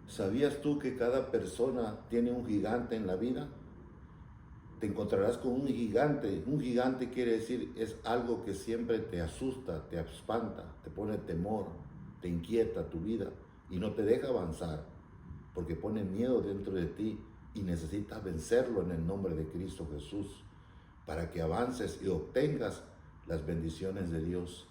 ¿Sabías tú que cada persona tiene un gigante en la vida? Te encontrarás con un gigante. Un gigante quiere decir es algo que siempre te asusta, te espanta, te pone temor, te inquieta tu vida y no te deja avanzar porque pone miedo dentro de ti y necesitas vencerlo en el nombre de Cristo Jesús para que avances y obtengas las bendiciones de Dios.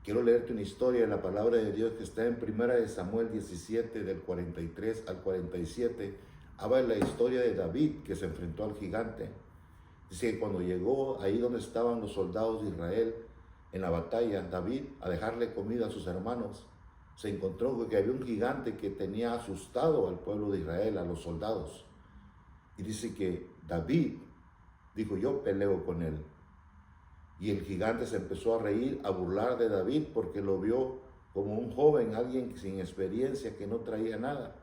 Quiero leerte una historia en la palabra de Dios que está en 1 Samuel 17, del 43 al 47. Habla de la historia de David que se enfrentó al gigante. Dice que cuando llegó ahí donde estaban los soldados de Israel en la batalla, David, a dejarle comida a sus hermanos, se encontró con que había un gigante que tenía asustado al pueblo de Israel, a los soldados. Y dice que David dijo: yo peleo con él. Y el gigante se empezó a reír, a burlar de David, porque lo vio como un joven, alguien sin experiencia, que no traía nada.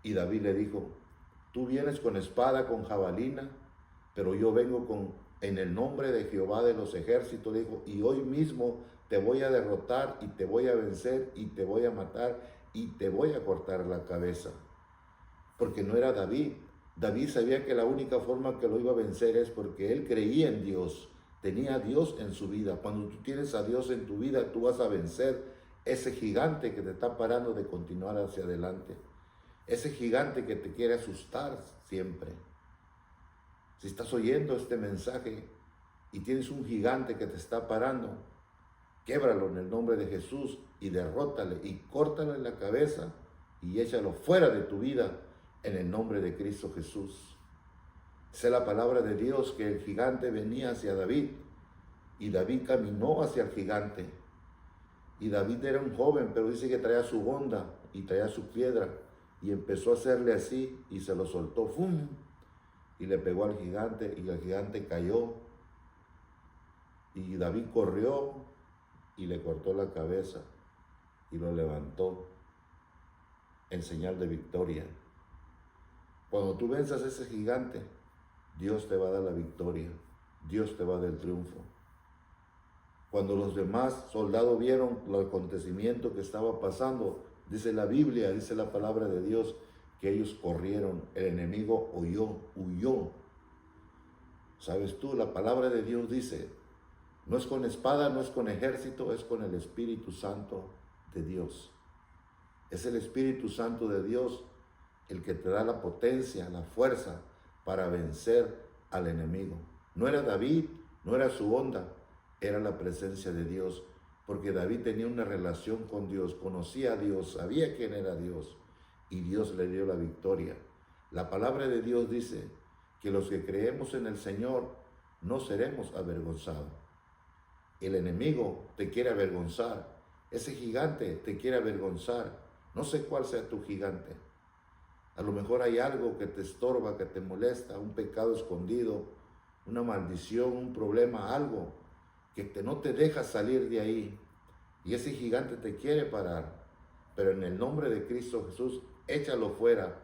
Y David le dijo: tú vienes con espada, con jabalina, pero yo vengo en el nombre de Jehová de los ejércitos, dijo, y hoy mismo te voy a derrotar y te voy a vencer y te voy a matar y te voy a cortar la cabeza. Porque no era David. David sabía que la única forma que lo iba a vencer es porque él creía en Dios, tenía a Dios en su vida. Cuando tú tienes a Dios en tu vida, tú vas a vencer ese gigante que te está parando de continuar hacia adelante. Ese gigante que te quiere asustar siempre. Si estás oyendo este mensaje y tienes un gigante que te está parando, québralo en el nombre de Jesús y derrótale y córtale la cabeza y échalo fuera de tu vida en el nombre de Cristo Jesús. Sé la palabra de Dios que el gigante venía hacia David y David caminó hacia el gigante. Y David era un joven, pero dice que traía su honda y traía su piedra y empezó a hacerle así y se lo soltó, ¡fum! Y le pegó al gigante y el gigante cayó. Y David corrió y le cortó la cabeza y lo levantó en señal de victoria. Cuando tú venzas a ese gigante, Dios te va a dar la victoria, Dios te va a dar el triunfo. Cuando los demás soldados vieron los acontecimientos que estaba pasando, dice la Biblia, dice la palabra de Dios, que ellos corrieron, el enemigo huyó. ¿Sabes tú? La palabra de Dios dice, no es con espada, no es con ejército, es con el Espíritu Santo de Dios. Es el Espíritu Santo de Dios el que te da la potencia, la fuerza para vencer al enemigo. No era David, no era su onda, era la presencia de Dios, porque David tenía una relación con Dios, conocía a Dios, sabía quién era Dios, y Dios le dio la victoria. La palabra de Dios dice que los que creemos en el Señor no seremos avergonzados. El enemigo te quiere avergonzar, ese gigante te quiere avergonzar. No sé cuál sea tu gigante. A lo mejor hay algo que te estorba, que te molesta, un pecado escondido, una maldición, un problema, algo que no te deja salir de ahí. Y ese gigante te quiere parar. Pero en el nombre de Cristo Jesús, échalo fuera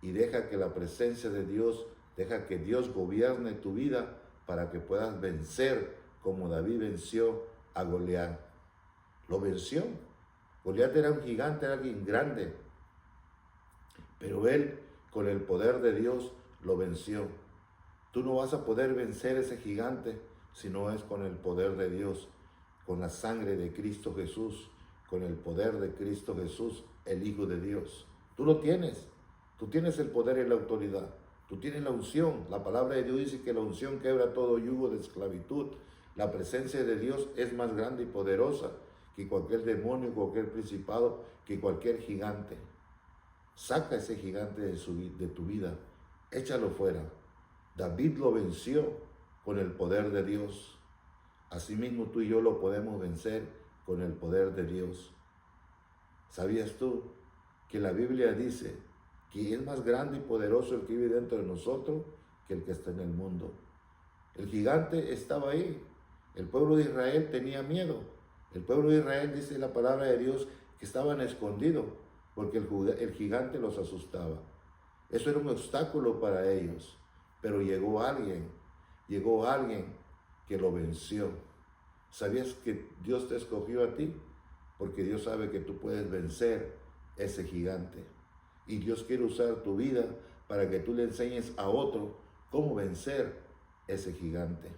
y deja que la presencia de Dios, deja que Dios gobierne tu vida para que puedas vencer como David venció a Goliat. Lo venció. Goliat era un gigante, era alguien grande, pero él, con el poder de Dios, lo venció. Tú no vas a poder vencer ese gigante si no es con el poder de Dios, con la sangre de Cristo Jesús, con el poder de Cristo Jesús, el Hijo de Dios. Tú lo tienes. Tú tienes el poder y la autoridad. Tú tienes la unción. La palabra de Dios dice que la unción quebra todo yugo de esclavitud. La presencia de Dios es más grande y poderosa que cualquier demonio, cualquier principado, que cualquier gigante. Saca ese gigante de tu vida, échalo fuera. David lo venció con el poder de Dios. Asimismo tú y yo lo podemos vencer con el poder de Dios. ¿Sabías tú que la Biblia dice que es más grande y poderoso el que vive dentro de nosotros que el que está en el mundo? El gigante estaba ahí. El pueblo de Israel tenía miedo. El pueblo de Israel, dice la palabra de Dios, que estaban escondidos porque el gigante los asustaba. Eso era un obstáculo para ellos. Pero llegó alguien que lo venció. ¿Sabías que Dios te escogió a ti? Porque Dios sabe que tú puedes vencer ese gigante. Y Dios quiere usar tu vida para que tú le enseñes a otro cómo vencer ese gigante,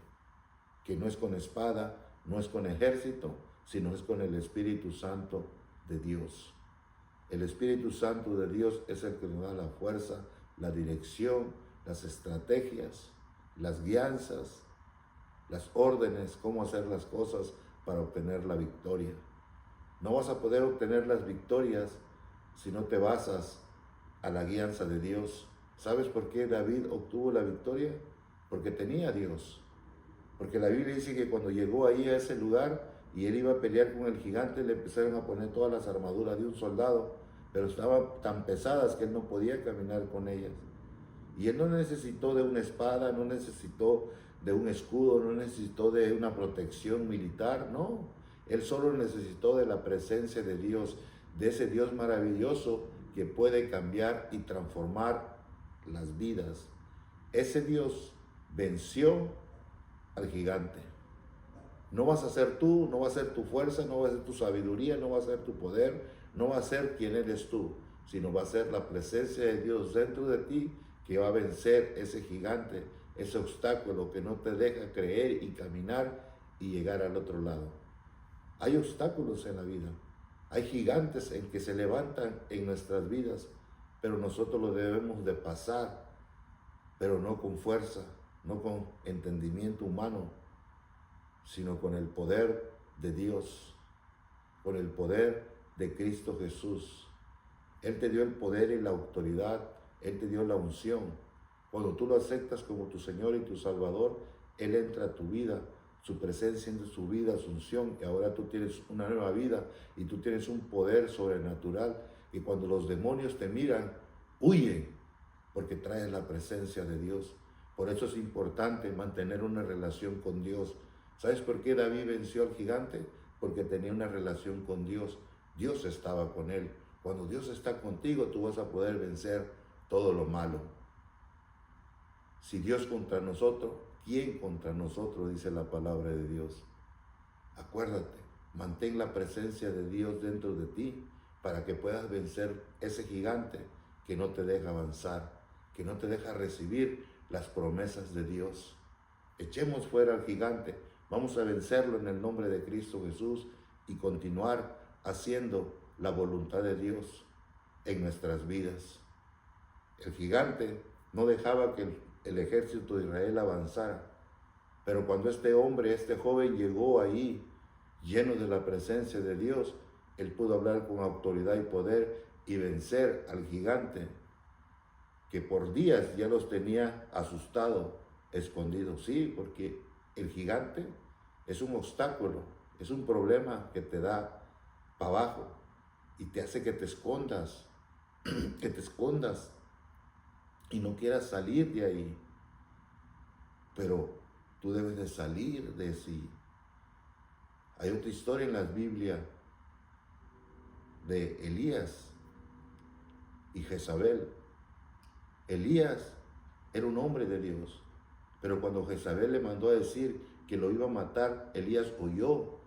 que no es con espada, no es con ejército, sino es con el Espíritu Santo de Dios. El Espíritu Santo de Dios es el que nos da la fuerza, la dirección, las estrategias, las guianzas, las órdenes, cómo hacer las cosas para obtener la victoria. No vas a poder obtener las victorias si no te basas a la guianza de Dios. ¿Sabes por qué David obtuvo la victoria? Porque tenía a Dios. Porque la Biblia dice que cuando llegó ahí a ese lugar y él iba a pelear con el gigante, le empezaron a poner todas las armaduras de un soldado, pero estaban tan pesadas que él no podía caminar con ellas. Y él no necesitó de una espada, no necesitó de un escudo, no necesitó de una protección militar, no. Él solo necesitó de la presencia de Dios, de ese Dios maravilloso que puede cambiar y transformar las vidas. Ese Dios venció al gigante. No vas a ser tú, no va a ser tu fuerza, no va a ser tu sabiduría, no va a ser tu poder, no va a ser quien eres tú, sino va a ser la presencia de Dios dentro de ti que va a vencer ese gigante, ese obstáculo que no te deja creer y caminar y llegar al otro lado. Hay obstáculos en la vida, hay gigantes en que se levantan en nuestras vidas, pero nosotros lo debemos de pasar, pero no con fuerza, no con entendimiento humano, sino con el poder de Dios, con el poder de Cristo Jesús. Él te dio el poder y la autoridad, Él te dio la unción. Cuando tú lo aceptas como tu Señor y tu Salvador, Él entra a tu vida, su presencia en tu vida, su unción, y ahora tú tienes una nueva vida y tú tienes un poder sobrenatural, y cuando los demonios te miran, huyen, porque traes la presencia de Dios. Por eso es importante mantener una relación con Dios. ¿Sabes por qué David venció al gigante? Porque tenía una relación con Dios. Dios estaba con él. Cuando Dios está contigo, tú vas a poder vencer todo lo malo. Si Dios contra nosotros, ¿quién contra nosotros? Dice la palabra de Dios. Acuérdate, mantén la presencia de Dios dentro de ti para que puedas vencer ese gigante que no te deja avanzar, que no te deja recibir las promesas de Dios. Echemos fuera al gigante, vamos a vencerlo en el nombre de Cristo Jesús y continuar haciendo la voluntad de Dios en nuestras vidas. El gigante no dejaba que el ejército de Israel avanzara, pero cuando este hombre, este joven llegó ahí lleno de la presencia de Dios, él pudo hablar con autoridad y poder y vencer al gigante que por días ya los tenía asustados, escondidos. Sí, porque el gigante es un obstáculo, es un problema que te da para abajo y te hace que te escondas, que te escondas y no quieras salir de ahí. Pero tú debes de salir de sí. Hay otra historia en la Biblia de Elías y Jezabel. Elías era un hombre de Dios, pero cuando Jezabel le mandó a decir que lo iba a matar, Elías huyó,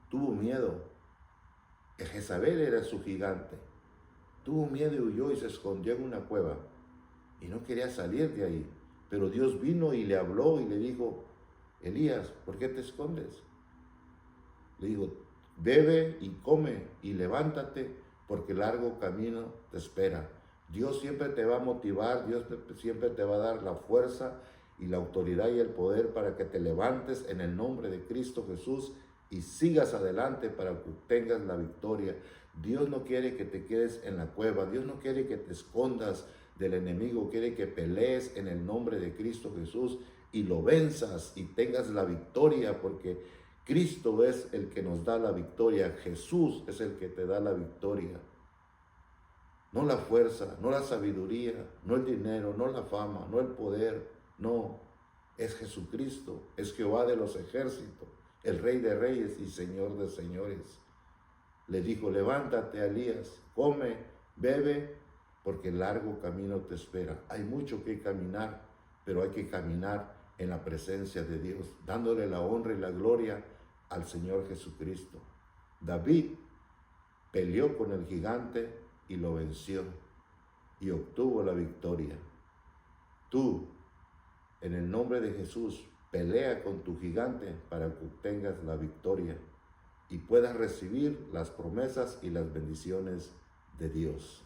tuvo miedo. Jezabel era su gigante. Tuvo miedo y huyó y se escondió en una cueva y no quería salir de ahí. Pero Dios vino y le habló y le dijo: Elías, ¿por qué te escondes? Le dijo: bebe y come y levántate, porque largo camino te espera. Dios siempre te va a motivar, Dios siempre te va a dar la fuerza y la autoridad y el poder para que te levantes en el nombre de Cristo Jesús y sigas adelante para que tengas la victoria. Dios no quiere que te quedes en la cueva, Dios no quiere que te escondas del enemigo, quiere que pelees en el nombre de Cristo Jesús y lo venzas y tengas la victoria, porque Cristo es el que nos da la victoria, Jesús es el que te da la victoria. No la fuerza, no la sabiduría, no el dinero, no la fama, no el poder, no. Es Jesucristo, es Jehová de los ejércitos, el Rey de reyes y Señor de señores. Le dijo: levántate, Elías, come, bebe, porque largo camino te espera. Hay mucho que caminar, pero hay que caminar en la presencia de Dios, dándole la honra y la gloria al Señor Jesucristo. David peleó con el gigante y lo venció y obtuvo la victoria. Tú, en el nombre de Jesús, pelea con tu gigante para que obtengas la victoria y puedas recibir las promesas y las bendiciones de Dios.